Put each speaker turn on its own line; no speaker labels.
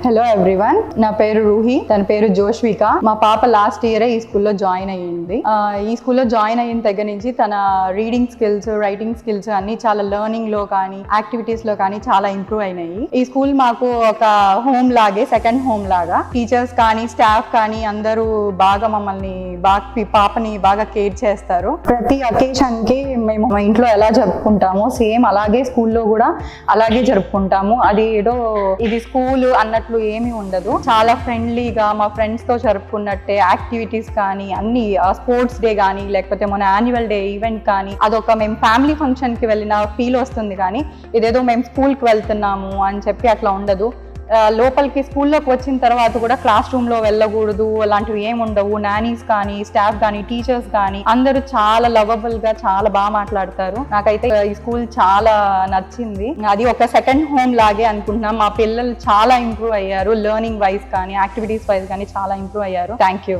Hello everyone, నా పేరు రూహి, తన పేరు జోష్విక. మా పాప లాస్ట్ ఇయర్ ఈ స్కూల్లో జాయిన్ అయ్యింది. ఈ స్కూల్లో జాయిన్ అయిన దగ్గర నుంచి తన రీడింగ్ స్కిల్స్, రైటింగ్ స్కిల్స్ అన్ని చాలా లెర్నింగ్ లో కానీ యాక్టివిటీస్ లో కానీ చాలా ఇంప్రూవ్ అయినాయి. ఈ స్కూల్ మాకు ఒక హోమ్ లాగే, సెకండ్ హోమ్ లాగా. టీచర్స్ కానీ స్టాఫ్ కానీ అందరూ బాగా మమ్మల్ని పాపని బాగా కేర్ చేస్తారు. ప్రతి అకేషన్ కి మేము మా ఇంట్లో ఎలా జరుపుకుంటామో సేమ్ అలాగే స్కూల్లో కూడా అలాగే జరుపుకుంటాము. అది ఏదో ఇది స్కూల్ అన్నట్టు ఏమీ ఉండదు. చాలా ఫ్రెండ్లీగా మా ఫ్రెండ్స్ తో జరుపుకున్నట్టే యాక్టివిటీస్ కానీ అన్ని, స్పోర్ట్స్ డే కానీ లేకపోతే మన యాన్యువల్ డే ఈవెంట్ కానీ అదొక మేము ఫ్యామిలీ ఫంక్షన్ కి వెళ్ళిన ఫీల్ వస్తుంది. కానీ ఇదేదో మేము స్కూల్ కి వెళ్తున్నాము అని చెప్పి అట్లా ఉండదు. లోపలికి స్కూల్లోకి వచ్చిన తర్వాత కూడా క్లాస్ రూమ్ లో వెళ్ళకూడదు అలాంటివి ఏమి ఉండవు. నానీస్ కానీ స్టాఫ్ కానీ టీచర్స్ కానీ అందరూ చాలా లవబుల్ గా చాలా బాగా మాట్లాడతారు. నాకైతే ఈ స్కూల్ చాలా నచ్చింది. అది ఒక సెకండ్ హోమ్ లాగే అనుకుంటున్నాం. మా పిల్లలు చాలా ఇంప్రూవ్ అయ్యారు. లెర్నింగ్ వైజ్ కానీ యాక్టివిటీస్ వైజ్ కానీ చాలా ఇంప్రూవ్ అయ్యారు. Thank you.